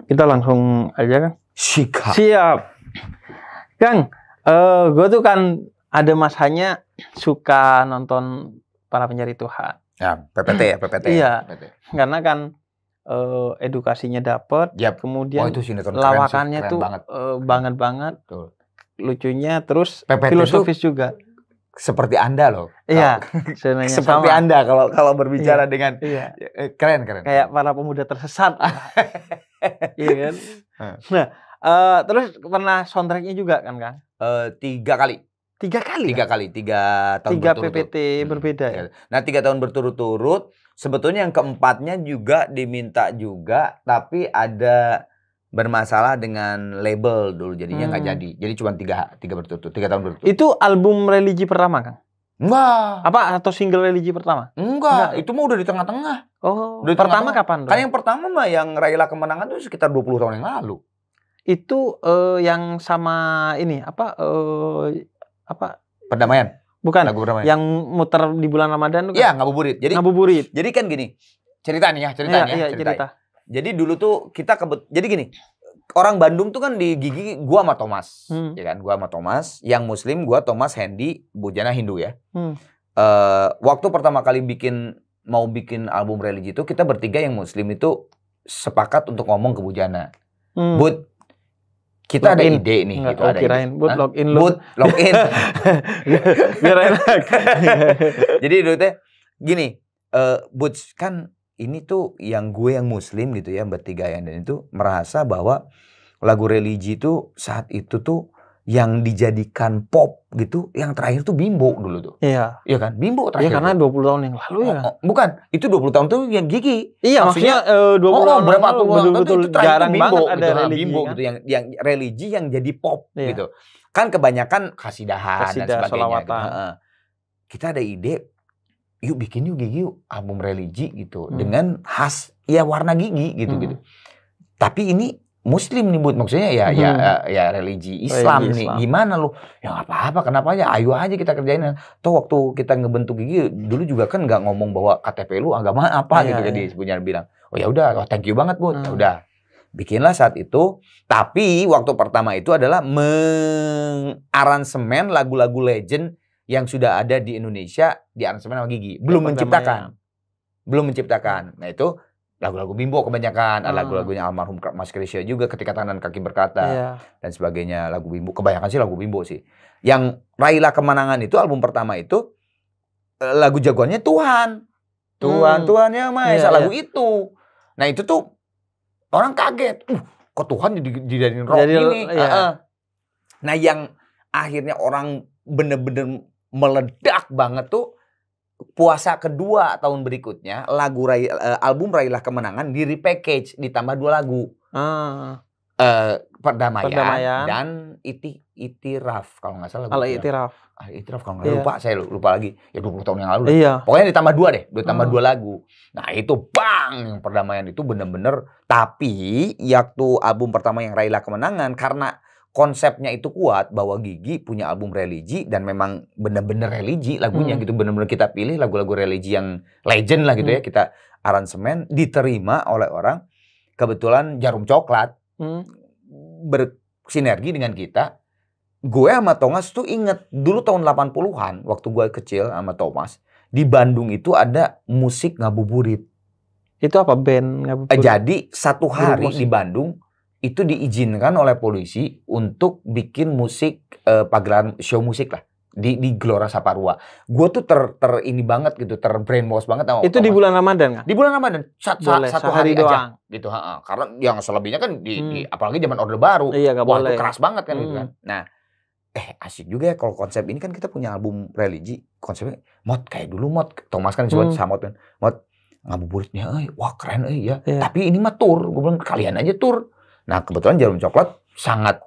kita langsung aja Kang. Siap. Kang, gue tuh kan ada masanya suka nonton Para Pencari Tuhan. Ya, PPT ya, PPT. Iya, PPT. karena kan edukasinya dapet, kemudian itu sinetron lawakannya keren tuh banget. Lucunya, terus PPT filosofis juga. Seperti Anda loh. Iya, seperti sama. Anda kalau berbicara dengan keren. Kayak para pemuda tersesat. Iya kan? Nah, terus pernah soundtracknya juga kan, Kang? 3 kali. 3 kali? 3 kali, 3 tahun 3 berturut-turut. PPT berbeda ya? Nah, 3 tahun berturut-turut. Sebetulnya yang keempatnya juga diminta juga, tapi ada bermasalah dengan label dulu, jadinya nggak jadi. Jadi cuma 3 berturut-turut, 3 tahun berturut-turut. Itu album religi pertama, Kang? Enggak. Apa atau single religi pertama? Enggak. Itu mah udah di tengah-tengah. Oh, udah pertama kapan? Kan yang pertama mah yang Raila Kemenangan itu sekitar 20 tahun yang lalu. Itu yang sama ini apa Perdamaian. Bukan. Lagu Perdamaian. Yang muter di bulan Ramadan. Iya, Ngabuburit. Jadi kan gini. Cerita. Jadi dulu tuh kita jadi gini. Orang Bandung tuh kan di Gigi gua sama Thomas, ya kan? Gua sama Thomas, yang Muslim, gua Thomas, Hendy, Bujana Hindu ya. Waktu pertama kali mau bikin album religi itu, kita bertiga yang Muslim itu sepakat untuk ngomong ke Bujana. Bud, kita ada ide nih. Gitu, ada kirain Bud login. Biar enak. Jadi dulu teh gini, Bud kan ini tuh yang gue yang Muslim gitu ya, bertiga yang dan itu merasa bahwa lagu religi itu saat itu tuh yang dijadikan pop gitu, yang terakhir tuh Bimbo dulu tuh. Iya. Iya kan? Bimbo terakhir. Iya, karena 20 tahun yang lalu ya. Bukan, itu 20 tahun tuh yang Gigi. Iya, maksudnya 20 tahun berapa lalu betul-betul jarang banget ada religi Bimbo kan? gitu, yang religi yang jadi pop gitu. Kan kebanyakan kasidahan dan sebagainya solawatan. Gitu. Kita ada ide, yuk bikin yuk Gigi yuk album religi gitu dengan khas ya warna Gigi gitu. Tapi ini Muslim nih Bud, maksudnya ya religi Islam nih. Gimana lu? Ya nggak apa-apa, kenapa aja? Ayo aja kita kerjain. Tuh waktu kita ngebentuk Gigi dulu juga kan nggak ngomong bahwa KTP lu agama apa gitu. Jadi sebenarnya bilang, oh ya udah, thank you banget Bud. Ya udah, bikinlah saat itu. Tapi waktu pertama itu adalah mengaransemen lagu-lagu legend yang sudah ada di Indonesia, di aransemen sama Gigi. Belum menciptakan. Nah itu lagu-lagu Bimbo kebanyakan. Ada lagu-lagunya almarhum Mas Krisya juga, Ketika Tangan Kaki Berkata. Dan sebagainya. Lagu Bimbo, kebanyakan sih lagu Bimbo sih. Yang Raila Kemenangan itu, album pertama itu, lagu jagoannya Tuhan. Tuhan Yang Maha Esa. Lagu itu. Nah itu tuh orang kaget. Kok Tuhan dijadiin rock ini? Nah yang akhirnya orang bener-bener meledak banget tuh puasa kedua tahun berikutnya, album Raila Kemenangan di repackage, ditambah 2 lagu. Perdamaian dan Itiraf kalau nggak salah. Itiraf kalau nggak lupa, saya lupa lagi. Ya 20 tahun yang lalu. Pokoknya ditambah 2 deh, ditambah 2 lagu. Nah itu bang, yang Perdamaian itu bener-bener. Tapi waktu album pertama yang Raila Kemenangan, karena konsepnya itu kuat bahwa Gigi punya album religi dan memang bener-bener religi lagunya gitu, bener-bener kita pilih lagu-lagu religi yang legend lah gitu ya, kita aransemen, diterima oleh orang. Kebetulan Jarum Coklat bersinergi dengan kita. Gue sama Thomas tuh inget dulu tahun 80-an waktu gue kecil sama Thomas, di Bandung itu ada musik ngabuburit. Itu apa, band ngabuburit? Jadi satu hari di Bandung itu diizinkan oleh polisi untuk bikin musik, pagelaran show musik lah di Gelora Saparua. Gue tuh ini banget gitu, terbrainwash banget. Itu di bulan Ramadan nggak? Di bulan Ramadan, satu hari doang. Aja gitu. Karena yang selebihnya kan apalagi zaman Orde Baru, itu keras banget kan gitu kan. Nah, asik juga ya kalau konsep ini kan kita punya album religi, konsepnya mod kayak dulu mod. Thomas kan disebut sama mod kan, mod ngabuburitnya, wah keren ya. Tapi ini mah tour, gue bilang kalian aja tour. Nah kebetulan Jarum Coklat sangat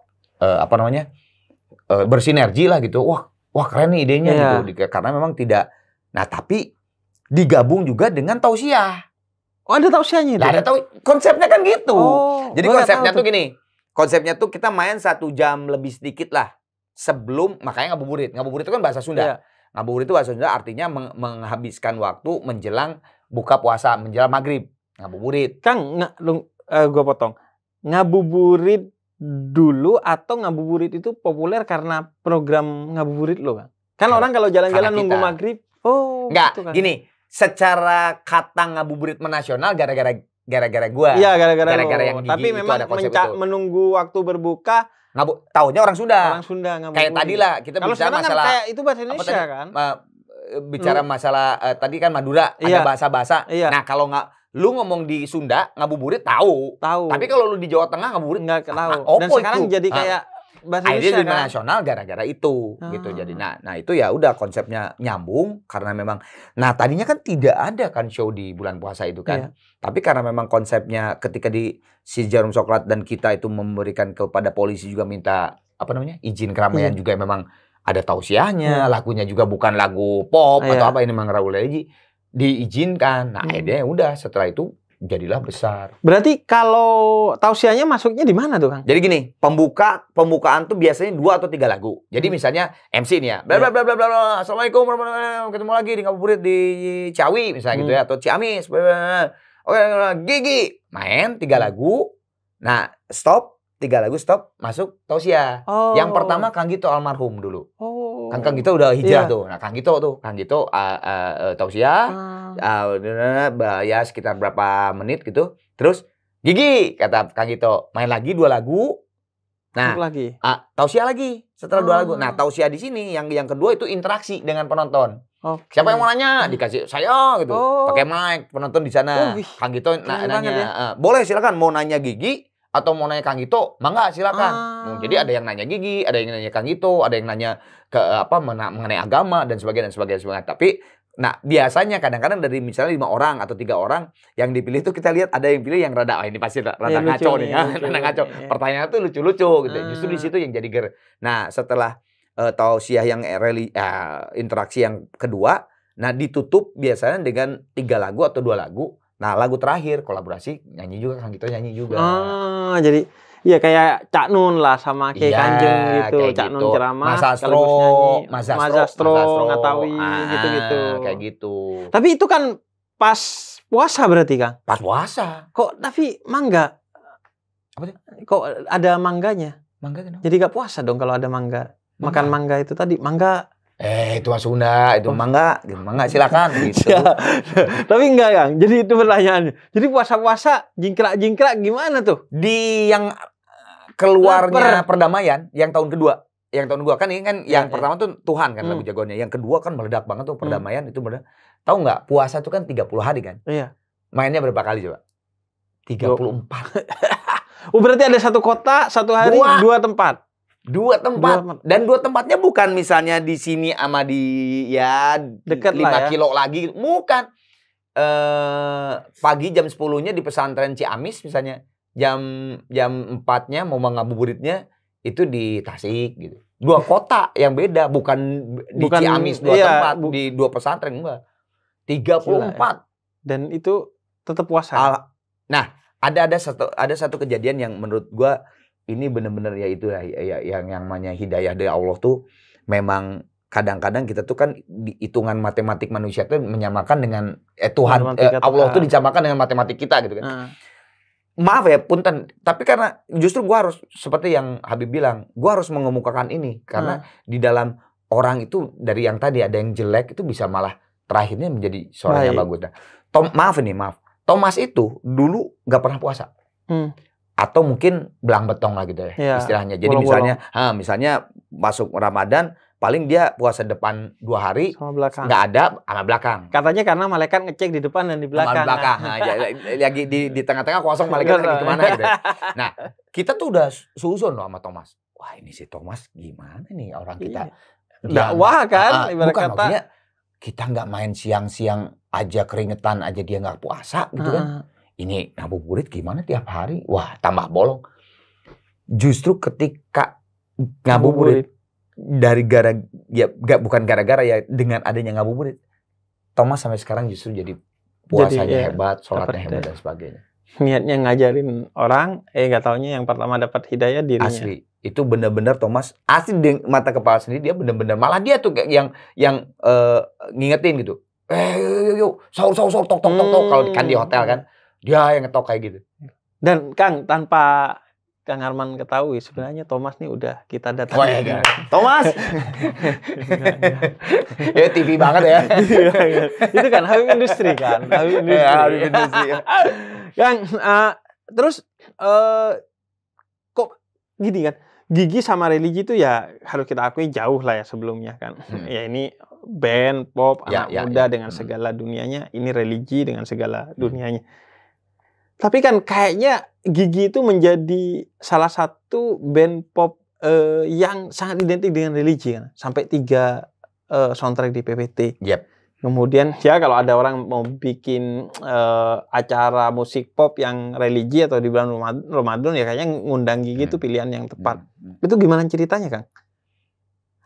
bersinergi lah gitu. Wah keren nih idenya gitu. Karena memang tidak. Nah tapi digabung juga dengan tausiah. Oh ada tausiahnya? Nah, konsepnya kan gitu. Jadi konsepnya tuh gini. Konsepnya tuh kita main 1 jam lebih sedikit lah sebelum, makanya ngabuburit. Ngabuburit itu kan bahasa Sunda. Ngabuburit itu bahasa Sunda artinya menghabiskan waktu menjelang buka puasa, menjelang maghrib. Ngabuburit. Kang, gue potong. ngabuburit dulu atau ngabuburit itu populer karena program ngabuburit lo, Kang? Kan orang kalau jalan-jalan nunggu maghrib, enggak, gitu kan. Gini, secara kata ngabuburit menasional gara-gara gua. Iya, gara-gara yang gigi. Tapi memang menunggu waktu berbuka. Taunya orang Sunda. Orang Sunda ngabuburit. Kayak tadi lah kita bicara masalah. Kan kayak itu bahasa Indonesia kan. Bicara masalah tadi kan Madura ada bahasa-bahasa. Iya. Nah kalau lu ngomong di Sunda ngabuburit tahu. Tapi kalau lu di Jawa Tengah ngabuburit nggak tahu. Dan sekarang itu jadi kayak bahasa Indonesia kan. Nasional gara-gara itu gitu. Jadi nah itu ya udah konsepnya nyambung karena memang tadinya kan tidak ada kan show di bulan puasa itu kan. Iya. Tapi karena memang konsepnya ketika di si Jarum Coklat dan kita itu memberikan kepada polisi juga minta izin keramaian juga memang ada tausiahnya, lagunya juga bukan lagu pop atau apa ini memang Raul Religi diizinkan. Nah, akhirnya udah setelah itu jadilah besar. Berarti kalau tausiahnya masuknya di mana tuh, Kang? Jadi gini, pembukaan tuh biasanya 2 atau 3 lagu. Jadi misalnya MC nih ya, bla bla bla bla bla, assalamualaikum ketemu lagi di ngabuburit di Ciawi misalnya gitu ya atau Ciamis. Oke, Gigi main 3 lagu. Nah, stop 3 lagu stop masuk tausiah. Yang pertama Kang Gito almarhum dulu. Kang Gito udah hijrah tuh. Nah, Kang Gito tausiah. Ya sekitar berapa menit gitu. Terus Gigi kata Kang Gito main lagi 2 lagu. Nah, tausiah lagi setelah 2 lagu. Nah, tausiah di sini yang kedua itu interaksi dengan penonton. Siapa yang mau nanya? Dikasih saya gitu. Pakai mic, penonton di sana. Kang Gito nanya. Ya? Boleh silakan mau nanya Gigi atau mau nanya Kang Gito, mangga silakan. Jadi ada yang nanya Gigi, ada yang nanya Kang Gito, ada yang nanya ke mengenai agama dan sebagainya. Tapi biasanya kadang-kadang dari misalnya 5 orang atau 3 orang yang dipilih itu kita lihat ada yang pilih yang rada ini pasti rada ngaco nih, rada ngaco. Pertanyaannya tuh lucu-lucu gitu. Justru di situ yang jadi Nah, setelah tausiah yang interaksi yang kedua, ditutup biasanya dengan 3 lagu atau 2 lagu. Nah, lagu terakhir kolaborasi nyanyi juga Kang Gito nyanyi juga. Jadi ya kayak Cak Nun lah sama Kiai Kanjeng gitu. Cak Nun ceramah, Mas Astro, Ngatawi gitu-gitu. Kayak gitu. Tapi itu kan pas puasa berarti, Kang? Pas puasa. Kok tapi mangga? Apa sih? Kok ada mangganya? Mangga kenapa? Jadi gak puasa dong kalau ada mangga. Makan mangga itu tadi, mangga. Itu mah Sunda, itu mangga silakan gitu. Tapi enggak, Kang. Jadi itu pertanyaannya. Jadi puasa-puasa jingkrak-jingkrak gimana tuh? Di yang keluarnya perdamaian yang tahun kedua. Yang tahun kedua kan ini kan yang pertama tuh Tuhan kan lagu jagoannya. Yang kedua kan meledak banget tuh perdamaian itu meledak. Tahu nggak? Puasa tuh kan 30 hari kan? Iya. Mainnya berapa kali coba? 34. Berarti ada 1 kota, 1 hari 2 tempat. 2 tempat. Dan 2 tempatnya bukan misalnya di sini sama di dekat 5 kilo lagi. Bukan. Pagi jam 10-nya di pesantren Ciamis misalnya. Jam 4-nya mau ngabuburitnya itu di Tasik gitu. 2 kota yang beda, bukan di Ciamis 2 tempat, di 2 pesantren enggak. 34. Dan itu tetap puasa. Nah, ada satu kejadian yang menurut gua ini benar-benar ya itu yang namanya hidayah dari Allah tuh memang kadang-kadang kita tuh kan hitungan matematik manusia tuh menyamakan dengan Tuhan Allah tuh disamakan dengan matematik kita gitu kan. Maaf ya punten, tapi karena justru gua harus seperti yang Habib bilang, gua harus mengemukakan ini karena di dalam orang itu dari yang tadi ada yang jelek itu bisa malah terakhirnya menjadi seorang yang bagus. Maaf. Thomas itu dulu nggak pernah puasa. Atau mungkin belang betong lah gitu ya istilahnya. Jadi misalnya masuk Ramadan paling dia puasa depan 2 hari nggak ada sama belakang. Katanya karena malaikat ngecek di depan dan di belakang. Lagi di tengah-tengah kosong malaikat lagi kemana gitu. Nah kita tuh udah susun loh sama Thomas. Wah ini si Thomas gimana nih orang kita. Dakwah kan ibarat kata. Maksudnya kita nggak main siang-siang aja keringetan aja dia nggak puasa gitu kan. Ini ngabuburit gimana tiap hari? Wah, tambah bolong. Justru ketika ngabuburit bukan gara-gara ya dengan adanya ngabuburit. Thomas sampai sekarang justru jadi puasanya hebat, sholatnya hebat dan sebagainya. Niatnya ngajarin orang, nggak taunya yang pertama dapat hidayah dirinya. Asli. Itu benar-benar Thomas asli di mata kepala sendiri dia benar-benar malah dia tuh yang ngingetin gitu. Yuk, sahur tok kalau kan di hotel kan. Dia yang ngetok kayak gitu. Dan Kang tanpa Kang Arman ketahui sebenarnya Thomas nih udah kita datang. Oh ya, Thomas. Ya TV banget ya. Itu kan Habib Industri kan. Habib Industri. Habib Industri. Kang, terus kok gini kan? Gigi sama religi itu ya harus kita akui jauh lah ya sebelumnya kan. Ya ini band pop anak muda dengan segala dunianya, ini religi dengan segala dunianya. Tapi kan kayaknya Gigi itu menjadi salah satu band pop yang sangat identik dengan religi kan. Sampai 3 soundtrack di PPT. Yep. Kemudian ya kalau ada orang mau bikin acara musik pop yang religi atau di bulan Ramadan ya kayaknya ngundang Gigi itu pilihan yang tepat. Itu gimana ceritanya, Kang?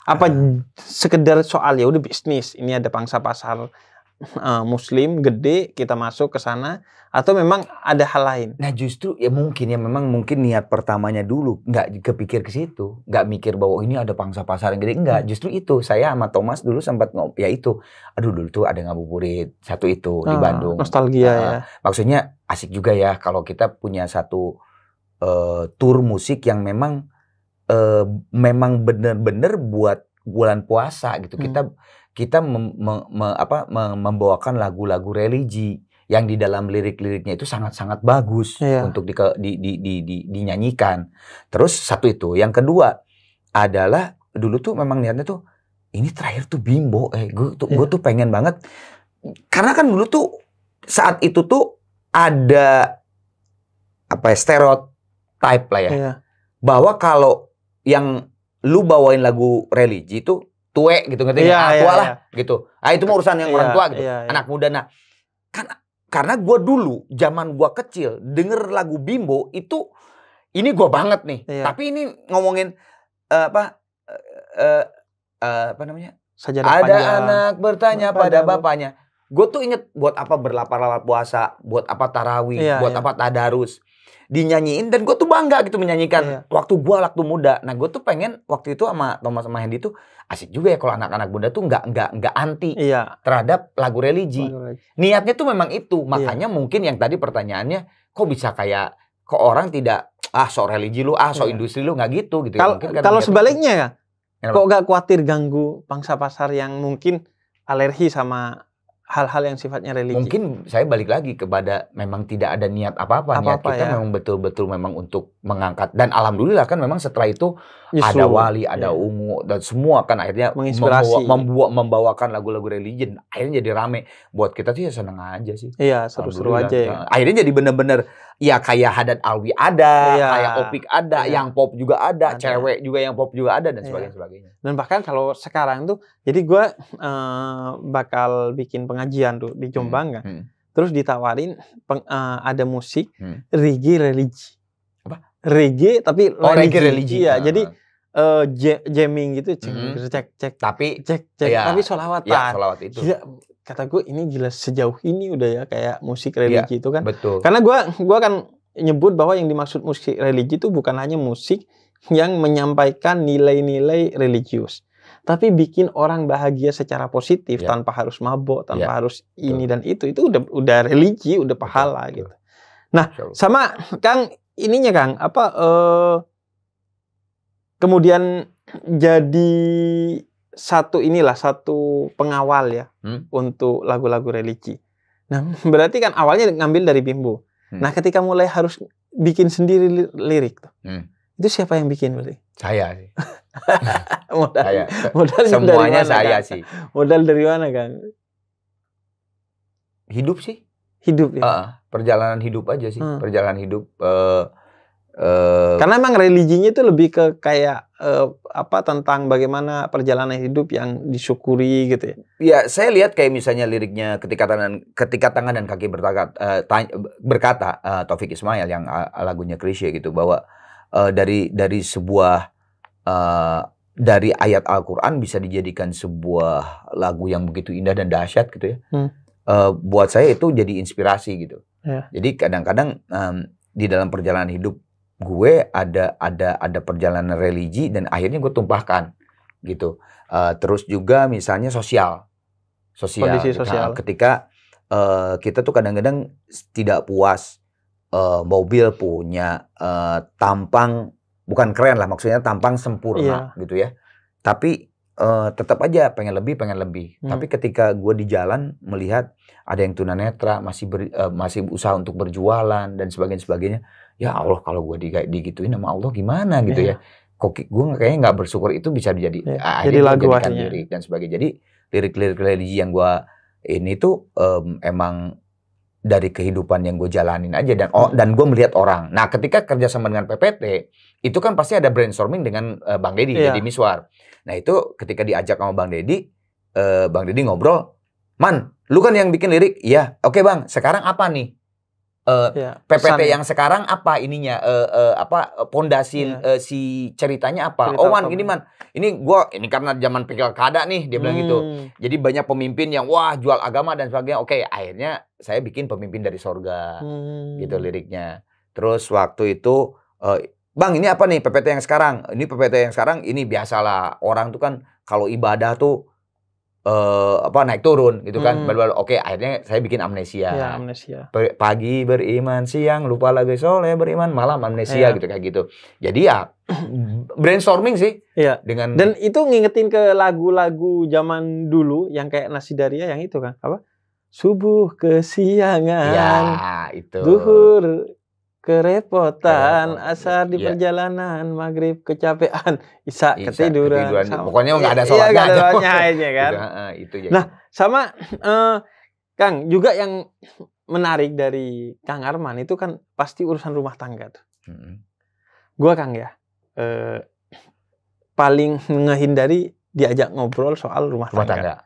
Apa sekedar soal ya udah bisnis, ini ada pangsa pasar Muslim gede, kita masuk ke sana, atau memang ada hal lain? Nah justru ya memang mungkin niat pertamanya dulu nggak kepikir ke situ, nggak mikir bahwa ini ada pangsa pasar yang gede, enggak. Justru itu saya sama Thomas dulu sempat ya itu, aduh dulu tuh ada ngabuburit satu itu di Bandung. Nostalgia ya. Maksudnya asik juga ya kalau kita punya satu tour musik yang memang memang bener-bener buat bulan puasa gitu. Kita membawakan lagu-lagu religi yang di dalam lirik-liriknya itu sangat-sangat bagus untuk dinyanyikan. Terus satu itu, yang kedua adalah dulu tuh memang niatnya tuh ini terakhir tuh Bimbo, gue tuh pengen banget karena kan dulu tuh saat itu tuh ada stereotype lah ya, bahwa kalau yang lu bawain lagu religi itu tuwe gitu ngerti tua lah gitu. Itu mau urusan yang orang tua gitu, anak muda. Nah, karena gue dulu zaman gue kecil denger lagu Bimbo itu ini gue banget nih. Tapi ini ngomongin apa namanya? Sajadah ada panjang. Anak bertanya pada bapaknya. Gue tuh inget buat apa berlapar-lapar puasa, buat apa tarawih, buat apa tadarus. Dinyanyiin dan gue tuh bangga gitu menyanyikan waktu muda. Nah gue tuh pengen waktu itu sama Thomas sama Hendy tuh asik juga ya kalau anak-anak muda tuh nggak anti terhadap lagu religi. Niatnya tuh memang itu. Makanya mungkin yang tadi pertanyaannya kok bisa kayak kok orang tidak sok religi lu, sok industri lu, nggak gitu. Kalau sebaliknya ya, kok nggak khawatir ganggu pangsa pasar yang mungkin alergi sama hal-hal yang sifatnya religi? Mungkin saya balik lagi kepada memang tidak ada niat apa-apa. Niat kita memang betul-betul memang untuk mengangkat. Dan alhamdulillah kan memang setelah itu ada Wali, ada Ungu, dan semua kan akhirnya menginspirasi, membawakan lagu-lagu religi. Akhirnya jadi rame. Buat kita sih ya seneng aja sih. Iya, seru-seru aja ya. Akhirnya jadi bener-bener ya kayak Haddad Alwi ada, kayak Opik ada, yang pop juga ada, cewek juga yang pop juga ada, dan sebagainya. Dan bahkan kalau sekarang tuh, jadi gue bakal bikin pengajian tuh di Jombang kan. Terus ditawarin ada musik reggae religi. Apa? Reggae tapi reggae religi. Iya, jadi jamming gitu, cek. Tapi tapi sholawatan. Ya, sholawat itu. Gila, kata gue ini gila sejauh ini udah ya kayak musik religi itu kan. Betul. Karena gue kan nyebut bahwa yang dimaksud musik religi itu bukan hanya musik yang menyampaikan nilai-nilai religius, tapi bikin orang bahagia secara positif tanpa harus mabok, tanpa harus ini dan itu udah religi, udah pahala gitu. Nah, sama Kang ininya Kang, kemudian jadi satu pengawal ya untuk lagu-lagu religi. Nah, berarti kan awalnya ngambil dari Bimbo. Nah, ketika mulai harus bikin sendiri lirik tuh. Itu siapa yang bikin berarti? Saya sih. Modal semuanya saya sih. Modal dari mana Kang? Hidup sih. Hidup ya. Perjalanan hidup aja sih. Perjalanan hidup. Karena emang religinya itu lebih ke kayak tentang bagaimana perjalanan hidup yang disyukuri gitu ya. Ya, saya lihat kayak misalnya liriknya ketika tangan dan kaki berkata Taufik Ismail yang lagunya Krisye gitu, bahwa dari sebuah dari ayat Al-Qur'an bisa dijadikan sebuah lagu yang begitu indah dan dahsyat gitu ya. Buat saya itu jadi inspirasi gitu. Jadi kadang-kadang di dalam perjalanan hidup gue ada perjalanan religi dan akhirnya gue tumpahkan gitu. Terus juga misalnya sosial kondisi sosial. Ketika kita tuh kadang-kadang tidak puas mobil, punya tampang, bukan keren lah, maksudnya tampang sempurna gitu ya. Tapi tetap aja pengen lebih. Tapi ketika gue di jalan melihat ada yang tunanetra masih usaha untuk berjualan dan sebagainya, ya Allah, kalau gue digituin sama Allah gimana gitu ya. Kok gue kayaknya nggak bersyukur itu bisa jadi lagu jadikan lirik dan sebagainya. Jadi lirik-lirik religi yang gue ini tuh emang dari kehidupan yang gue jalanin aja dan gue melihat orang. Nah, ketika kerjasama dengan PPT itu kan pasti ada brainstorming dengan Bang Deddy, Deddy Miswar. Nah, itu ketika diajak sama Bang Deddy ngobrol, "Man, lu kan yang bikin lirik?" "Iya." "Oke, Bang, sekarang apa nih? PPT yang sekarang apa ininya? Pondasi si ceritanya apa?" "Oh, Man, gini, Man. Ini karena zaman pilkada nih," dia bilang gitu. Jadi banyak pemimpin yang wah jual agama dan sebagainya. Oke, akhirnya saya bikin Pemimpin dari Sorga. Gitu liriknya. Terus waktu itu "Bang, ini apa nih PPT yang sekarang?" "Ini PPT yang sekarang ini biasalah orang tuh kan kalau ibadah tuh naik turun gitu kan." Oke, akhirnya saya bikin Amnesia. Amnesia. Pagi beriman, siang lupa lagi soleh beriman, malam amnesia gitu kayak gitu. Jadi ya brainstorming sih. Dan itu ngingetin ke lagu-lagu zaman dulu yang kayak Nasidaria yang itu kan apa? Subuh kesiangan. Ya, itu. Duhur kerepotan, asar di perjalanan, maghrib kecapean, isya ketiduran. Pokoknya nggak ada sholatnya aja kan. Itu ya. Nah, sama Kang juga yang menarik dari Kang Arman itu kan pasti urusan rumah tangga tuh. Gua Kang ya paling menghindari diajak ngobrol soal rumah tangga.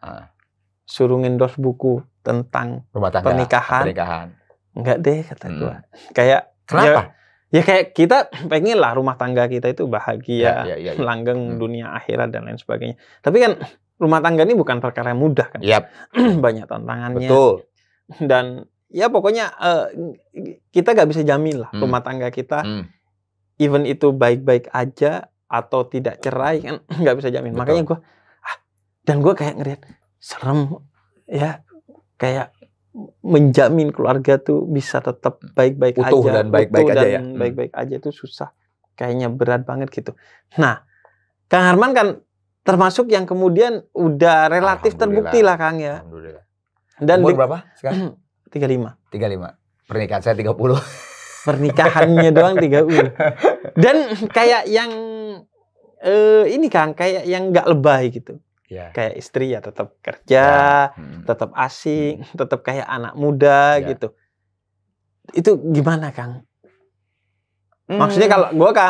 Suruh endorse buku tentang rumah tangga, pernikahan. Enggak deh kata gua. Kayak kenapa? Ya kayak kita pengen lah rumah tangga kita itu bahagia, langgeng dunia akhirat dan lain sebagainya. Tapi kan rumah tangga ini bukan perkara yang mudah kan. Banyak tantangannya. Betul. Dan ya pokoknya kita nggak bisa jamin lah rumah tangga kita. Even itu baik-baik aja atau tidak cerai kan nggak bisa jamin. Betul. Makanya gue kayak ngeliat serem ya, kayak menjamin keluarga tuh bisa tetap baik-baik aja, dan baik-baik aja ya. Baik-baik aja tuh susah, kayaknya berat banget gitu. Nah, Kang Arman kan termasuk yang kemudian udah relatif terbukti lah Kang ya. Alhamdulillah. Dan umur berapa sekarang? 35. Pernikahan saya 30. Pernikahannya doang 30. Dan kayak yang ini Kang, kayak yang nggak lebay gitu. Kayak istri ya tetap kerja, tetap asik, tetap kayak anak muda gitu. Itu gimana Kang? Maksudnya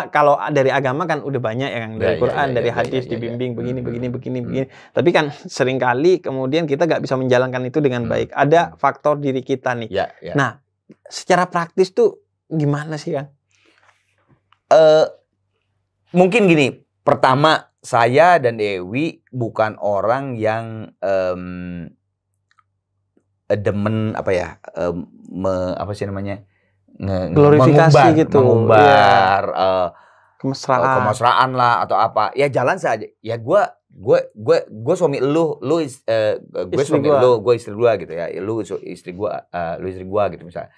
kalau dari agama kan udah banyak ya Kang, dari Quran, dari hadis dibimbing begini. Tapi kan seringkali kemudian kita nggak bisa menjalankan itu dengan baik. Ada faktor diri kita nih. Nah, secara praktis tuh gimana sih Kang? Mungkin gini, pertama saya dan Dewi bukan orang yang demen glorifikasi gitu, mengumbar kemesraan lah atau apa. Ya jalan saja. Ya gue suami lu gue suami lu, gue istri gua gitu ya. Lu istri gua gitu misalnya.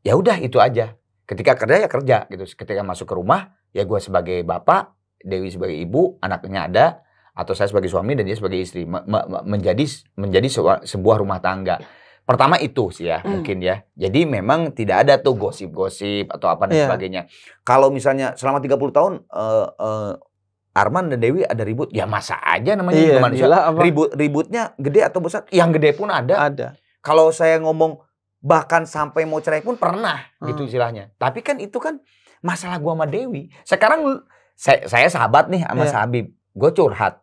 Ya udah itu aja. Ketika kerja ya kerja gitu. Ketika masuk ke rumah ya gue sebagai bapak, Dewi sebagai ibu, anaknya ada, atau saya sebagai suami dan dia sebagai istri, menjadi sebuah rumah tangga. Pertama itu sih ya, mungkin ya. Jadi memang tidak ada tuh gosip-gosip atau apa dan sebagainya. Kalau misalnya selama 30 tahun Arman dan Dewi ada ribut, ya masa aja namanya manusia. Ributnya gede atau besar, yang gede pun ada. Kalau saya ngomong bahkan sampai mau cerai pun pernah gitu istilahnya. Tapi kan itu kan masalah gua sama Dewi. Sekarang saya sahabat nih sama Habib, gue curhat.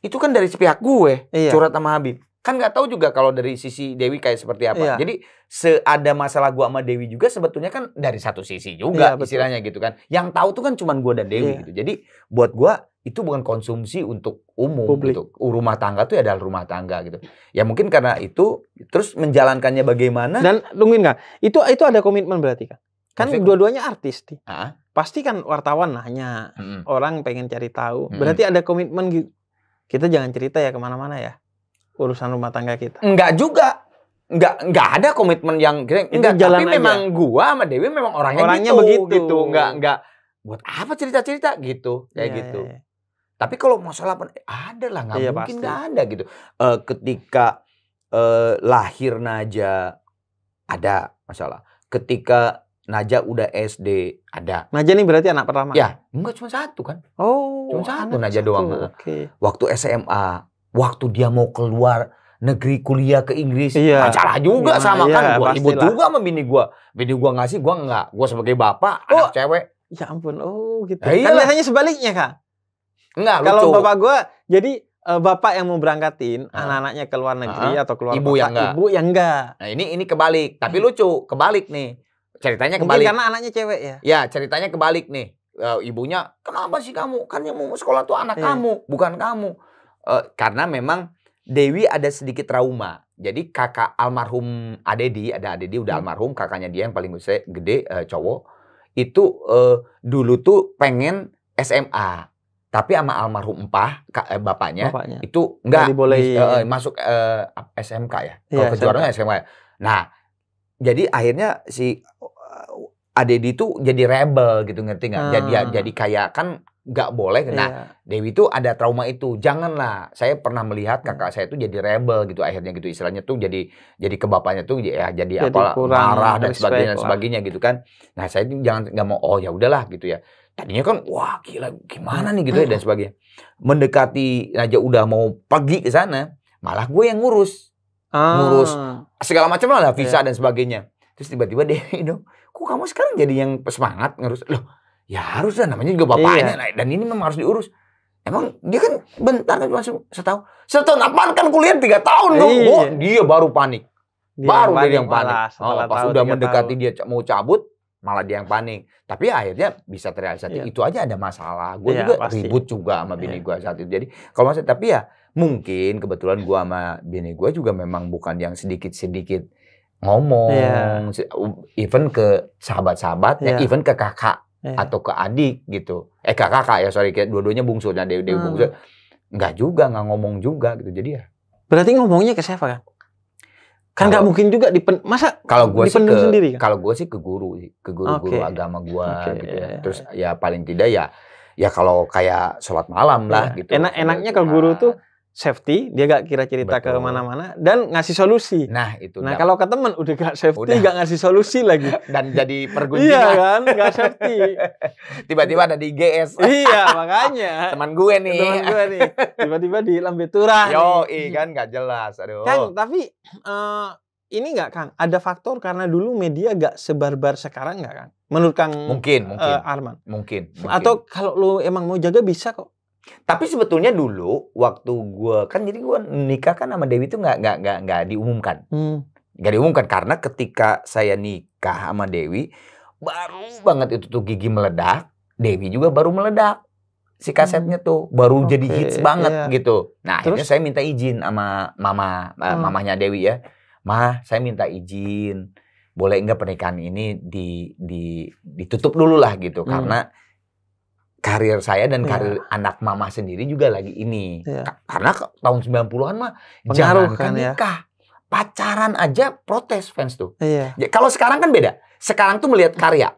Itu kan dari pihak gue curhat sama Habib. Kan nggak tahu juga kalau dari sisi Dewi kayak seperti apa. Jadi ada masalah gue sama Dewi juga sebetulnya kan dari satu sisi juga istilahnya gitu kan. Yang tahu tuh kan cuma gue dan Dewi gitu. Jadi buat gue itu bukan konsumsi untuk umum gitu. Rumah tangga tuh adalah rumah tangga gitu. Ya mungkin karena itu terus menjalankannya bagaimana. Dan tungguin Kang, itu ada komitmen berarti Kang. Kan dua-duanya artis nih. Pasti kan wartawan nanya, orang pengen cari tahu. Berarti ada komitmen gitu. Kita jangan cerita ya kemana-mana ya, urusan rumah tangga kita. Enggak juga. Nggak ada komitmen yang enggak, tapi memang gua sama Dewi memang orangnya gitu. Nggak buat apa cerita-cerita gitu, kayak gitu. Iya. Tapi kalau masalah ada lah, nggak mungkin nggak ada gitu. Ketika lahir Naja ada masalah. Ketika Naja udah SD ada. Naja ini berarti anak pertama? Ya, enggak cuma satu kan. Oh, cuma satu Naja doang. Okay. Waktu SMA, waktu dia mau keluar negeri kuliah ke Inggris, masalah juga sama kan. Gua ribut juga sama bini gua. Bini gua ngasih, gua enggak. Gua sebagai bapak, anak cewek. Ya ampun, gitu. Kan biasanya sebaliknya, Kak. Enggak, kalau bapak gua, jadi bapak yang mau berangkatin anak-anaknya ke luar negeri atau keluar ibu kota, yang enggak. Ibu yang enggak. Nah, ini kebalik, tapi lucu, kebalik nih. Ceritanya kebalik. Mungkin karena anaknya cewek ya? Ya, ceritanya kebalik nih. Ibunya, kenapa sih kamu? Kan yang mau sekolah tuh anak kamu, bukan kamu. Karena memang Dewi ada sedikit trauma. Jadi kakak almarhum Adedi, ada Adedi udah almarhum, kakaknya dia yang paling gede, cowok. Itu dulu tuh pengen SMA. Tapi sama almarhum bapaknya itu enggak masuk SMK ya. Kalau kejuaraan SMK ya. Nah, jadi akhirnya si Adedi itu jadi rebel gitu, ngerti nggak? Jadi kayak kan nggak boleh. Nah, Dewi itu ada trauma itu. Janganlah. Saya pernah melihat kakak saya itu jadi rebel gitu akhirnya gitu, istilahnya tuh jadi ke bapaknya tuh ya jadi apa marah dan sebagainya gitu kan. Nah, saya itu nggak mau, oh ya udahlah gitu ya. Tadinya kan wah gila gimana nih gitu ya dan sebagainya. Mendekati aja udah mau pergi ke sana, malah gue yang ngurus segala macam lah, visa dan sebagainya. Terus tiba-tiba Dewi dong, kok kamu sekarang jadi yang semangat ngurus? Loh, ya harus lah, namanya juga bapaknya. Dan ini memang harus diurus. Emang dia kan bentar kan masuk setahun apaan kan kuliah 3 tahun dong. Oh, dia baru panik. Baru dia yang panik. Pas udah mendekati dia mau cabut, malah dia yang panik. Tapi akhirnya bisa terrealisasi. Itu aja ada masalah. Gue juga ribut juga sama bini gue saat itu. Jadi kalau masalah, tapi ya mungkin kebetulan gue sama bini gue juga memang bukan yang sedikit-sedikit ngomong, even ke sahabat-sahabat, even ke kakak atau ke adik gitu. Ke kakak ya, sorry, kayak dua-duanya bungsu dan Dewi bungsu. Nggak ngomong juga gitu. Jadi ya. Berarti ngomongnya ke siapa kan? Kan nggak mungkin juga masa kalau gue dipendam sendiri kan? Kalau gue sih ke guru agama gue gitu ya. Terus ya paling tidak ya kalau kayak sholat malam lah gitu. Enaknya kalau guru tuh safety, dia gak kira cerita ke mana-mana dan ngasih solusi. Nah, itu. Nah, kalau ke teman udah gak safety, gak ngasih solusi lagi. Dan jadi pergunjingan. Iya kan, gak safety. Tiba-tiba ada di GS. Iya, makanya. Teman gue nih. Tiba-tiba di Lambe Turah. Kan gak jelas. Aduh. Kang, tapi ini gak Kang, ada faktor karena dulu media gak sebarbar sekarang gak Kang? Menurut Kang mungkin. Arman? Mungkin. Atau kalau lu emang mau jaga bisa kok. Tapi sebetulnya dulu waktu gue kan, jadi gue nikah kan sama Dewi itu nggak diumumkan, nggak diumumkan karena ketika saya nikah sama Dewi baru banget itu tuh Gigi meledak, Dewi juga baru meledak, si kasetnya tuh baru jadi hits banget gitu. Nah akhirnya saya minta izin sama mamanya Dewi ya, Ma saya minta izin, boleh nggak pernikahan ini ditutup dulu lah gitu karena karir saya dan karir anak mama sendiri juga lagi ini. Karena tahun 90-an mah jangankan nikah, pacaran aja protes fans tuh. Kalau sekarang kan beda. Sekarang tuh melihat karya.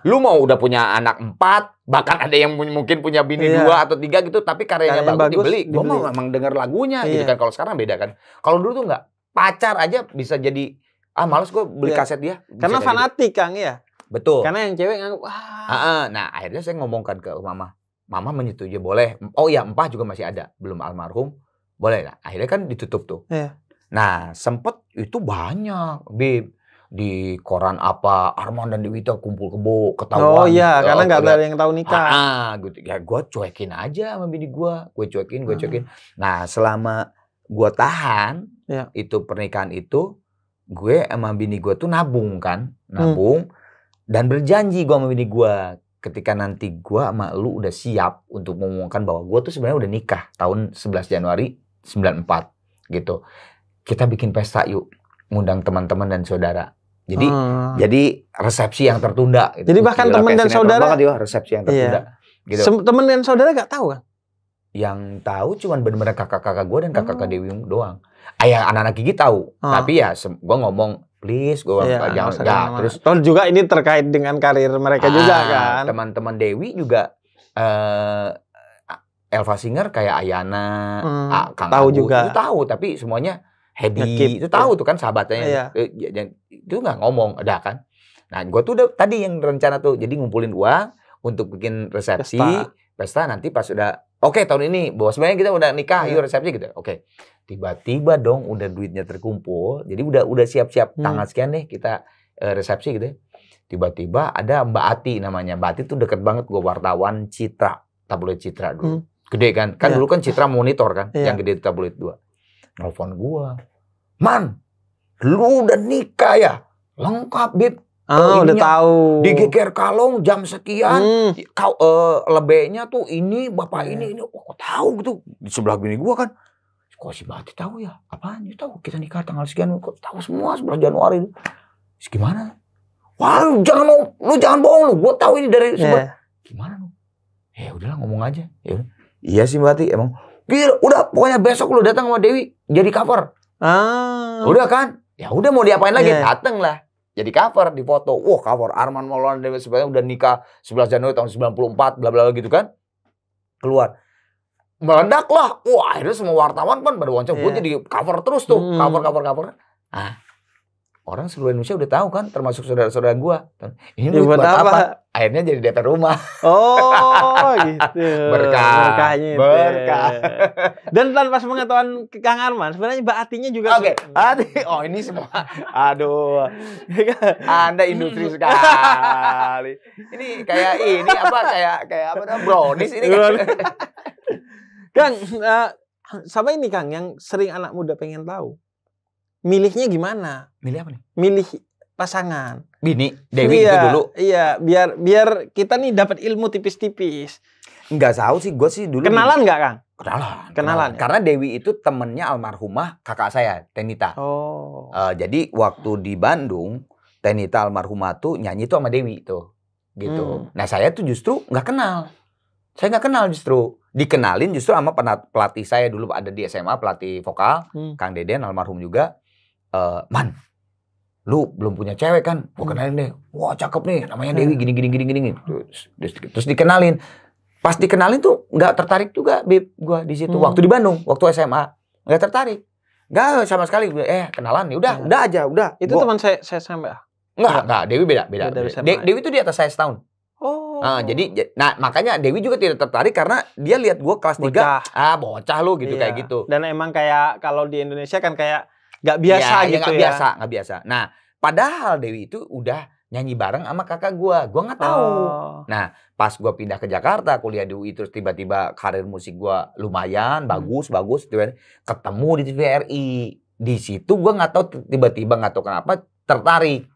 Lu mau udah punya anak 4, bahkan ada yang mungkin punya bini 2 atau 3 gitu, tapi karyanya bagus dibeli. Gua mau memang denger lagunya gitu kan. Kalau sekarang beda kan. Kalau dulu tuh enggak. Pacar aja bisa jadi males gue beli kaset dia. Karena fanatik Kang ya. Betul. Karena yang cewek ngangguk, nah akhirnya saya ngomongkan ke mama. Mama menyetujui boleh. Oh ya, Empah juga masih ada, belum almarhum. Boleh lah. Akhirnya kan ditutup tuh. Nah, sempet itu banyak, Bib. Di koran apa, Arman dan Dewita kumpul kebo, ketahuan. Oh iya, karena nggak ada yang tahu nikah. Gitu. Ya gue cuekin aja sama bini gue. Gue cuekin. Nah, selama gue tahan, itu pernikahan itu, gue sama bini gue tuh nabung kan. Dan berjanji gue sama bini gue, ketika nanti gue sama lu udah siap untuk mengumumkan bahwa gue tuh sebenarnya udah nikah tahun 11 Januari 94 gitu. Kita bikin pesta yuk, ngundang teman-teman dan saudara. Jadi resepsi yang tertunda. Gitu. Jadi bahkan teman dan saudara resepsi yang tertunda. Gitu. Teman dan saudara gak tahu kan? Yang tahu cuman benar-benar kakak-kakak gue dan kakak Dewi doang. Ayah anak-anak Gigi tahu, tapi ya gue ngomong please, gue jangan. Terus juga ini terkait dengan karir mereka juga kan. Teman-teman Dewi juga Elva Singer kayak Ayana, Kang tahu Agus, juga. itu tahu, tapi semuanya Hedi itu tahu tuh kan sahabatnya. Itu nggak ngomong, ada kan. Nah, gue tuh udah tadi yang rencana tuh, jadi ngumpulin uang untuk bikin resepsi, pesta nanti pas udah oke, tahun ini bahwa sebenarnya kita udah nikah, yuk resepsi gitu. Oke. Tiba-tiba dong udah duitnya terkumpul. Jadi udah siap-siap tanggal sekian deh kita resepsi gitu. Tiba-tiba ada Mbak Ati namanya. Mbak Ati tuh deket banget gue, wartawan Citra, tabloid Citra dulu. Gede kan? Kan dulu kan Citra Monitor kan, yang gede itu tabloid 2. Nelfon gue. Man, lu udah nikah ya? Lengkap, Bib. Udah tahu. Di Geger Kalong jam sekian. Lebihnya tuh ini, bapak ini. Kok tahu gitu? Di sebelah bini gua kan. Kok si Bati tahu ya? Apaan? Dia tahu kita nikah tanggal sekian. Kok tahu semua 11 Januari. Terus gimana? Wah, lu jangan bohong lu. Gua tahu ini dari sebelah. Gimana lu? Ya udahlah, ngomong aja. Ya, iya sih Bati, emang. Gila, udah pokoknya besok lu datang sama Dewi jadi cover. Udah kan? Ya udah mau diapain lagi? Dateng lah. Jadi cover, di foto. Wah, cover Arman Maulana Dewi sebenarnya udah nikah 11 Januari tahun 94, bla bla gitu kan. Keluar. Meledak lah. Wah, akhirnya semua wartawan kan pada wawancara. Gue jadi cover terus tuh. Cover. Orang seluruh Indonesia udah tahu kan, termasuk saudara-saudara gue. Ini buat apa? Akhirnya jadi DP rumah. Oh, gitu. Berkahnya itu. Berkah. Dan tanpa pengetahuan Kang Arman, sebenarnya Mbak Atinya juga. Oke. Ati, oh ini semua. Aduh. Anda industri sekali. Ini kayak brownies ini kan. Kang, sama ini Kang yang sering anak muda pengen tahu. Milihnya gimana? Milih apa nih? Milih pasangan. Bini, Dewi itu dulu. Iya, biar kita nih dapat ilmu tipis-tipis. Enggak tahu sih, gue sih dulu. Kenalan nggak Kang? Kenalan. Karena Dewi itu temennya almarhumah kakak saya, Tenita. Jadi waktu di Bandung, Tenita almarhumah tuh nyanyi tuh sama Dewi tuh, gitu. Nah saya tuh justru nggak kenal. Saya nggak kenal justru. Dikenalin justru sama pelatih saya dulu ada di SMA, pelatih vokal, Kang Deden almarhum juga. Man, lu belum punya cewek kan? Gua kenalin deh. Wah cakep nih, namanya Dewi gini. Terus dikenalin. Pas dikenalin tuh nggak tertarik juga, Bib, gua di situ. Waktu di Bandung, waktu SMA nggak tertarik, nggak sama sekali. Kenalan nih, udah aja. Itu teman saya sampai. Nggak, Dewi beda. Dewi itu di atas saya setahun. Nah makanya Dewi juga tidak tertarik karena dia lihat gua kelas 3, bocah lu gitu kayak gitu. Dan emang kayak kalau di Indonesia kan kayak nggak biasa gitu ya. Nggak biasa. Nah, padahal Dewi itu udah nyanyi bareng sama kakak gua nggak tahu. Nah, pas gua pindah ke Jakarta, kuliah di UI, terus tiba-tiba karir musik gua lumayan, bagus, ketemu di TVRI. Di situ gua nggak tahu, tiba-tiba nggak tahu kenapa tertarik.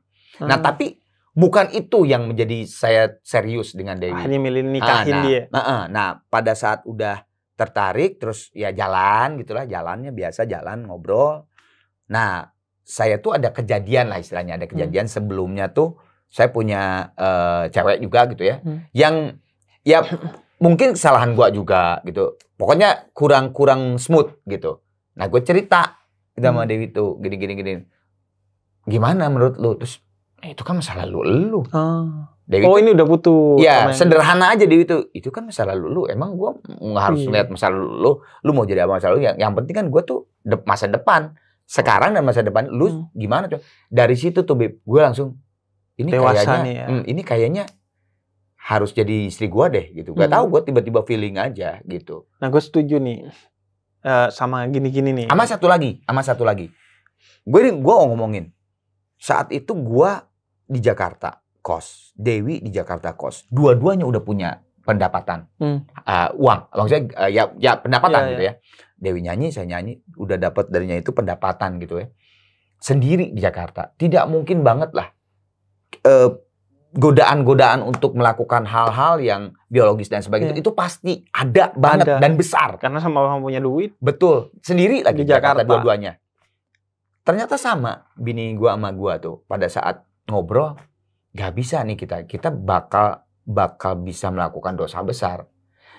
Nah, tapi bukan itu yang menjadi saya serius dengan Dewi. Hanya milih nikahin dia. Nah, pada saat udah tertarik, terus ya jalan gitulah, jalannya biasa jalan ngobrol. Nah, saya tuh ada kejadian lah istilahnya, ada kejadian sebelumnya tuh saya punya cewek juga gitu ya, yang ya mungkin kesalahan gua juga gitu. Pokoknya kurang smooth gitu. Nah, gue cerita sama Dewi tuh gini. Gimana menurut lu? Terus itu kan masa lalu lu. Dewi ini udah putus. Ya, sederhana aja Dewi itu. Itu kan masa lalu lu. Emang gua nggak harus lihat masa lalu lu. Lu mau jadi apa masa lalu? Yang penting kan gua tuh masa depan. Sekarang dan masa depan lu gimana tuh? Dari situ tuh Beb, gue langsung ini dewasa kayaknya ini kayaknya harus jadi istri gue deh gitu. Gak tahu, gue tiba-tiba feeling aja gitu. Nah, gue setuju nih sama gini-gini nih. Sama satu lagi. Gue ngomongin. Saat itu gue di Jakarta kos, Dewi di Jakarta kos. Dua-duanya udah punya pendapatan, uang. Maksudnya ya pendapatan gitu ya. Dewi nyanyi, saya nyanyi, udah dapat darinya itu pendapatan gitu ya. Sendiri di Jakarta, tidak mungkin banget lah godaan-godaan untuk melakukan hal-hal yang biologis dan sebagainya. Itu pasti ada banget dan besar. Karena sama-sama punya duit. Betul, sendiri lagi di Jakarta dua-duanya. Ternyata sama bini gua sama gua tuh pada saat ngobrol, gak bisa nih kita bakal bisa melakukan dosa besar.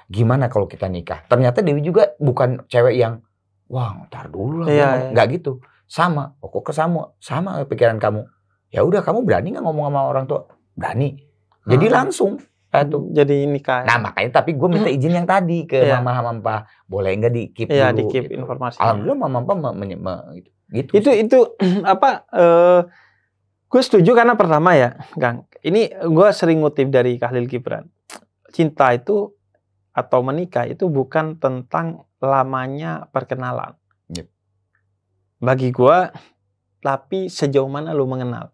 Gimana kalau kita nikah? Ternyata Dewi juga bukan cewek yang wah ntar dulu lah, nggak gitu. Sama, kok sama pikiran kamu. Ya udah, kamu berani nggak ngomong sama orang tua? Berani. Jadi langsung. Jadi nikah. Nah makanya tapi gue minta izin yang tadi ke mama sama papa, boleh nggak di-keep dulu? Di keep gitu. Informasinya. Alhamdulillah mama papa gitu. Itu apa? Gue setuju karena pertama ya, Kang. Ini gue sering ngutip dari Khalil Gibran. Cinta itu atau menikah itu bukan tentang lamanya perkenalan. Yep. Bagi gue, tapi sejauh mana lu mengenal.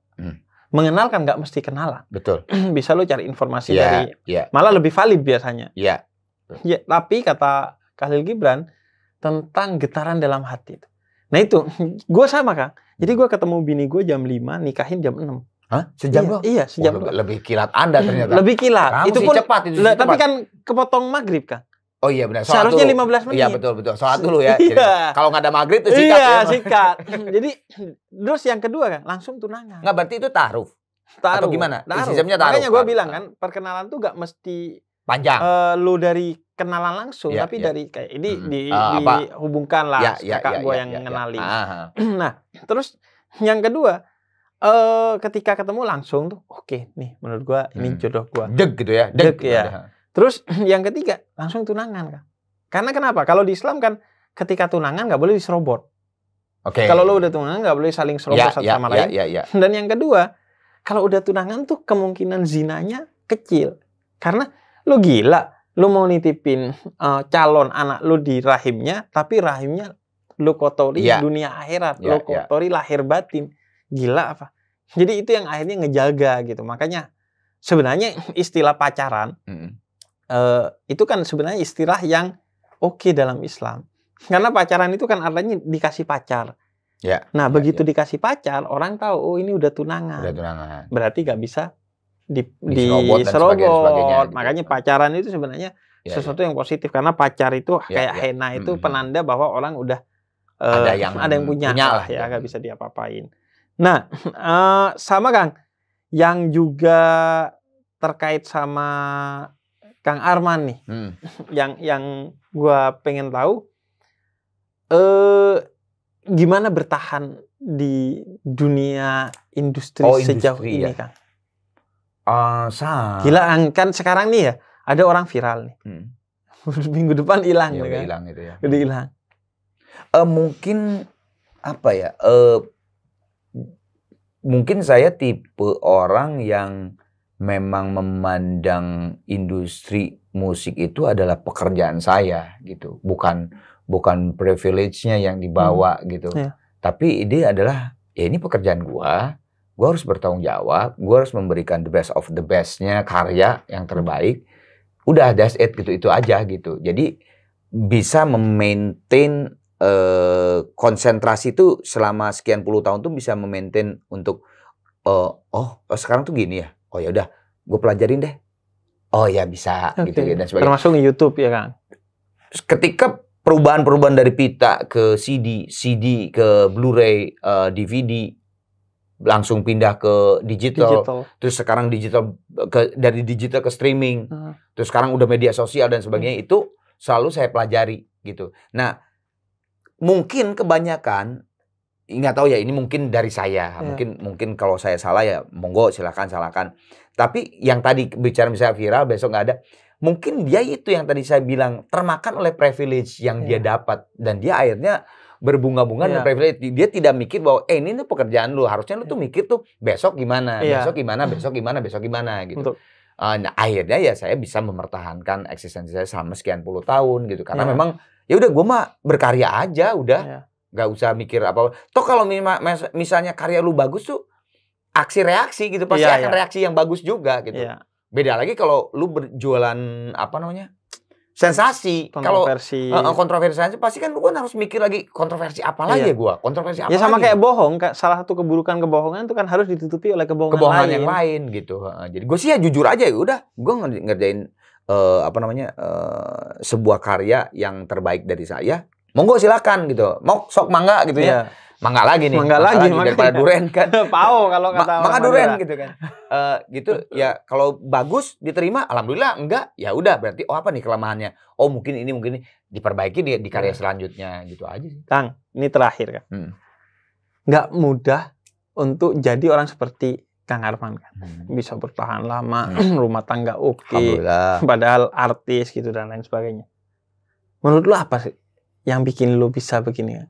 Mengenal kan nggak mesti kenalan. Betul. Bisa lu cari informasi dari, malah lebih valid biasanya. Iya. Ya, tapi kata Khalil Gibran tentang getaran dalam hati. Nah itu, gue sama Kang. Jadi gue ketemu bini gue jam 5, nikahin jam 6. Hah? Sejam doang? Iya, sejam doang. Lebih kilat Anda ternyata. Lebih kilat. Kamu itu pun cepat. Tapi kan kepotong maghrib Kang. Oh iya benar. Seharusnya 15 menit. Iya betul. Sholat dulu ya. Kalau nggak ada maghrib itu sikat. Iya, sikat. Jadi terus yang kedua kan langsung tunangan. Nggak, berarti itu ta'aruf. Atau gimana? Sistemnya ta'aruf. Makanya gue bilang kan perkenalan tuh nggak mesti panjang. Lu dari kenalan langsung, tapi dari kayak ini dihubungkan lah kakak gue yang ngenalin. Nah, terus yang kedua ketika ketemu langsung tuh oke nih menurut gue ini jodoh gue. Deg gitu ya. Deg ya. Terus yang ketiga langsung tunangan kan. Karena kenapa? Kalau di Islam kan ketika tunangan nggak boleh diserobot. Oke. Kalau lo udah tunangan nggak boleh saling serobot satu sama lain. Dan yang kedua, kalau udah tunangan tuh kemungkinan zinanya kecil. Karena lo gila, lo mau nitipin calon anak lo di rahimnya, tapi rahimnya lo kotori dunia akhirat, lo kotori lahir batin. Gila apa? Jadi itu yang akhirnya ngejaga gitu. Makanya sebenarnya istilah pacaran itu kan sebenarnya istilah yang oke dalam Islam. Karena pacaran itu kan artinya dikasih pacar. Nah begitu dikasih pacar, orang tahu oh ini udah tunangan. Berarti gak bisa diserobot. Makanya pacaran itu sebenarnya sesuatu yang positif. Karena pacar itu kayak henna itu penanda bahwa orang udah ada yang punya lah ya, gak bisa diapa-apain. Nah sama Kang, yang juga terkait sama Kang Arman nih, yang gua pengen tahu gimana bertahan di dunia industri sejauh ini Kang? Gila kan sekarang nih ya ada orang viral nih, minggu depan hilang, kan? Hilang itu ya. Udah hilang. Mungkin apa ya? Mungkin saya tipe orang yang memang memandang industri musik itu adalah pekerjaan saya gitu, bukan privilege-nya yang dibawa gitu. Tapi ini adalah ya ini pekerjaan gua harus bertanggung jawab, gua harus memberikan the best of the best-nya, karya yang terbaik. Udah that's it gitu, itu aja gitu. Jadi bisa memaintain konsentrasi itu selama sekian puluh tahun tuh bisa memaintain untuk sekarang tuh gini ya. Oh ya udah, gue pelajarin deh. Oh ya bisa gitu ya dan sebagainya. Termasuk YouTube ya Kang. Ketika perubahan dari pita ke CD ke Blu-ray, DVD, langsung pindah ke digital. Terus sekarang dari digital ke streaming. Terus sekarang udah media sosial dan sebagainya, itu selalu saya pelajari gitu. Nah, mungkin kebanyakan nggak tahu ya, ini mungkin dari saya. Mungkin kalau saya salah ya monggo silakan. Tapi yang tadi bicara misalnya viral besok nggak ada, mungkin dia itu yang tadi saya bilang termakan oleh privilege yang dia dapat, dan dia akhirnya berbunga-bunga dengan privilege. Dia tidak mikir bahwa ini tuh pekerjaan lu, harusnya lu tuh mikir tuh besok gimana, besok gimana gitu. Nah, akhirnya ya saya bisa mempertahankan eksistensi saya selama sekian puluh tahun gitu, karena memang ya udah gue mah berkarya aja udah. Nggak usah mikir apa. Toh kalau misalnya karya lu bagus tuh aksi reaksi gitu, pasti akan reaksi yang bagus juga gitu. Beda lagi kalau lu berjualan apa namanya? Sensasi. Kontroversi. Kalau kontroversi pasti kan lu kan harus mikir lagi kontroversi apa lagi ya gua? Kontroversi apa? Ya sama kayak bohong, salah satu keburukan kebohongan itu kan harus ditutupi oleh kebohongan yang lain gitu. Jadi gue sih ya jujur aja ya udah, gue ngerjain sebuah karya yang terbaik dari saya. monggo silakan gitu. Mau sok mangga gitu ya. Mangga lagi nih. Mangga lagi daripada duren kan. Pao kalau kata mangga duren gitu kan. Gitu ya, kalau bagus diterima alhamdulillah, enggak ya udah berarti apa nih kelemahannya? Oh mungkin ini diperbaiki di karya selanjutnya gitu aja sih. Kang, ini terakhir kan. Nggak mudah untuk jadi orang seperti Kang Arman kan. Bisa bertahan lama, rumah tangga oke, padahal artis gitu dan lain sebagainya. Menurut lu apa sih yang bikin lu bisa begini kan?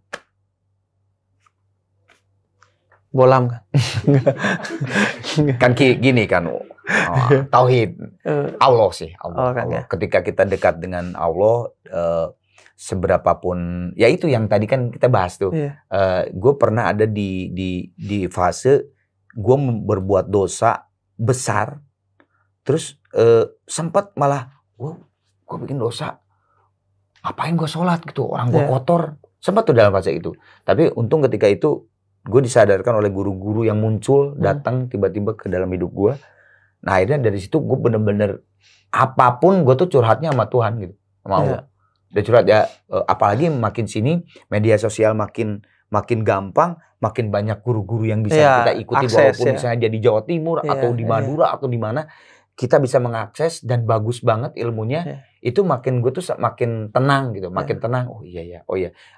Bolam kan? Kan gini kan, tauhid Allah sih. Allah. Ya? Ketika kita dekat dengan Allah, seberapapun, ya itu yang tadi kan kita bahas tuh. Gue pernah ada di fase gue berbuat dosa besar, terus sempat malah gue bikin dosa, ngapain gue sholat gitu, orang gue kotor, sempat tuh dalam fase itu. Tapi untung ketika itu gue disadarkan oleh guru-guru yang muncul, datang tiba-tiba ke dalam hidup gue. Nah akhirnya dari situ gue bener-bener apapun gue tuh curhatnya sama Tuhan gitu, sama Allah. Udah curhat ya, apalagi makin sini media sosial makin gampang, makin banyak guru-guru yang bisa kita ikuti, walaupun misalnya dia di Jawa Timur atau di Madura atau di mana, kita bisa mengakses dan bagus banget ilmunya. Itu makin gue tuh makin tenang gitu, makin tenang. Oh iya.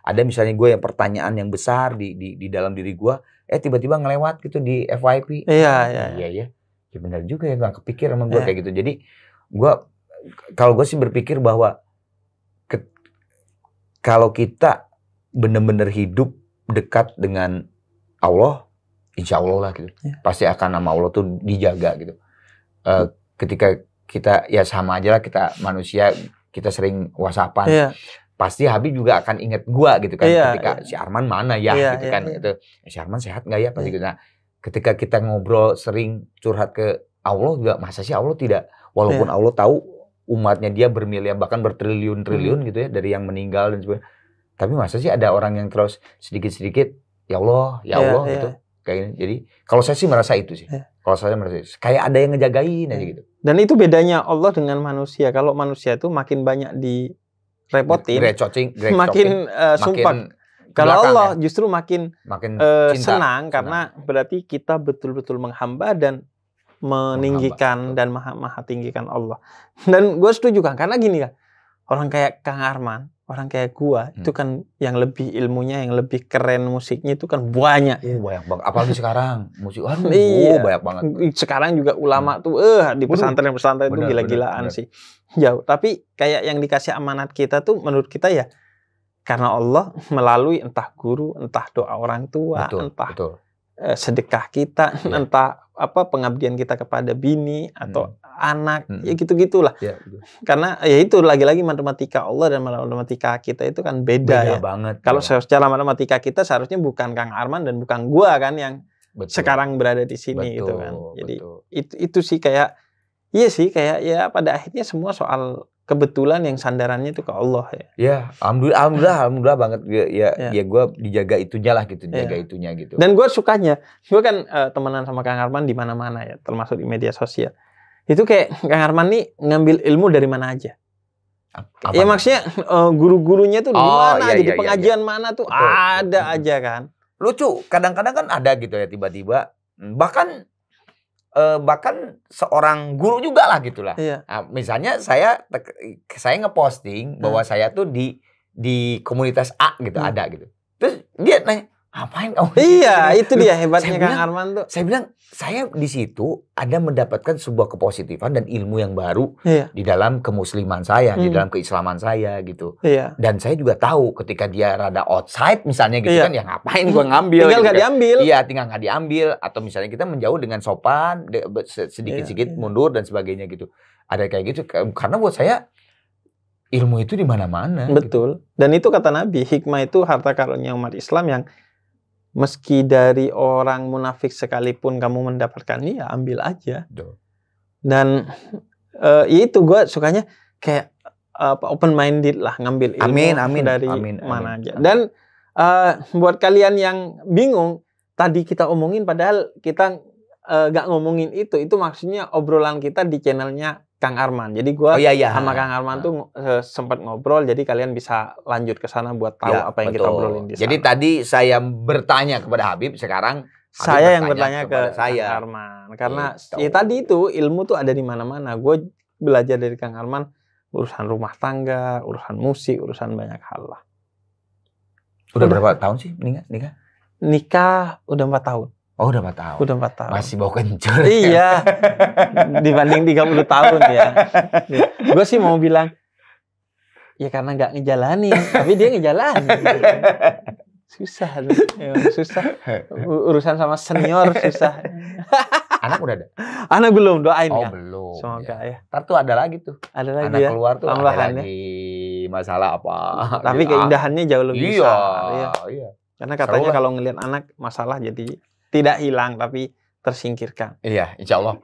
Ada misalnya gue yang pertanyaan yang besar di dalam diri gue, tiba-tiba ngelewat gitu di FYP. Iya. Ya benar juga ya, gak kepikir sama gue kayak gitu. Jadi kalau gue sih berpikir bahwa kalau kita benar-benar hidup dekat dengan Allah, insya Allah lah gitu, pasti akan nama Allah tuh dijaga gitu. Ketika kita ya sama aja lah, kita manusia, kita sering whatsappan, pasti Habib juga akan inget gua gitu kan, ketika si Arman mana ya gitu kan, itu si Arman sehat nggak ya pasti gitu. Nah, ketika kita ngobrol sering curhat ke Allah juga, masa sih Allah tidak, walaupun Allah tahu umatnya dia bermiliar bahkan bertriliun-triliun gitu ya dari yang meninggal dan sebagainya, tapi masa sih ada orang yang terus sedikit-sedikit ya Allah gitu kayak gini. Jadi kalau saya sih merasa itu sih. Kalau saya merasa kayak ada yang ngejagain aja gitu. Dan itu bedanya Allah dengan manusia. Kalau manusia itu makin banyak direpotin, makin sumpah. Kalau Allah justru makin senang karena berarti kita betul-betul menghamba dan meninggikan dan maha tinggikan Allah. Dan gue setuju kan, karena gini kan, orang kayak Kang Arman, orang kayak gua itu kan yang lebih ilmunya, yang lebih keren musiknya itu kan banyak. Banyak banget. Apalagi sekarang musik, banyak banget. Sekarang juga ulama tuh di pesantren-pesantren itu gila-gilaan sih. Jauh. Tapi kayak yang dikasih amanat kita tuh menurut kita ya karena Allah melalui entah guru, entah doa orang tua, entah sedekah kita, entah pengabdian kita kepada bini atau anak, ya gitu-gitulah. Karena ya itu lagi-lagi matematika Allah dan matematika kita itu kan beda ya. Banget. Kalau secara matematika kita seharusnya bukan Kang Arman dan bukan gua kan yang sekarang berada di sini gitu kan. Jadi itu sih kayak ya pada akhirnya semua soal kebetulan yang sandarannya itu ke Allah ya. Ya, alhamdulillah banget ya gua dijaga itunya lah gitu, jaga itunya gitu. Dan gua sukanya, gua kan temenan sama Kang Arman di mana-mana ya, termasuk di media sosial. Itu kayak Kang Arman nih ngambil ilmu dari mana aja. Ya maksudnya guru-gurunya tuh di mana aja, di pengajian mana tuh ada aja kan. Lucu, kadang-kadang kan ada gitu ya tiba-tiba, bahkan seorang guru juga lah gitulah. Nah, misalnya saya ngeposting bahwa saya tuh di komunitas A gitu ada gitu. Terus dia nanya, ngapain? Itu dia hebatnya Kang Arman tuh. Saya bilang, saya di situ ada mendapatkan sebuah kepositifan dan ilmu yang baru di dalam kemusliman saya, di dalam keislaman saya gitu. Dan saya juga tahu ketika dia rada outside misalnya gitu kan, ya ngapain gua ngambil. Tinggal nggak diambil. Iya, tinggal nggak diambil. Atau misalnya kita menjauh dengan sopan, sedikit-sedikit mundur dan sebagainya gitu. Ada kayak gitu. Karena buat saya ilmu itu di mana-mana. Betul. Gitu. Dan itu kata Nabi, hikmah itu harta karunnya umat Islam yang meski dari orang munafik sekalipun kamu mendapatkannya, ya ambil aja. Dan itu gue sukanya kayak open minded lah, ngambil ilmu dari mana aja. Dan buat kalian yang bingung, tadi kita omongin padahal kita gak ngomongin itu maksudnya obrolan kita di channelnya Kang Arman. Jadi gue iya. sama Kang Arman tuh sempat ngobrol. Jadi kalian bisa lanjut ke sana buat tahu apa yang kita obrolin di sana. Jadi tadi saya bertanya kepada Habib, sekarang saya yang bertanya ke Kang Arman. Karena ya tadi itu ilmu tuh ada di mana-mana. Gue belajar dari Kang Arman urusan rumah tangga, urusan musik, urusan banyak hal lah. Udah berapa tahun sih nikah? Nikah udah 4 tahun. Oh, udah 4 tahun. Udah 4 tahun. Masih bau kencur. Iya. Dibanding 30 tahun ya. Gue sih mau bilang, ya karena nggak ngejalanin. Tapi dia ngejalanin. Susah. Susah. Urusan sama senior susah. Anak udah ada? Anak belum, doain ya. Oh, belum. Semoga ya. Ntar tuh ada lagi tuh. Ada lagi anak ya. Keluar tuh ada lagi masalah apa. Tapi keindahannya jauh lebih besar. Iya. Karena katanya kalau ngelihat anak masalah jadi tidak hilang tapi tersingkirkan. Iya, insya Allah.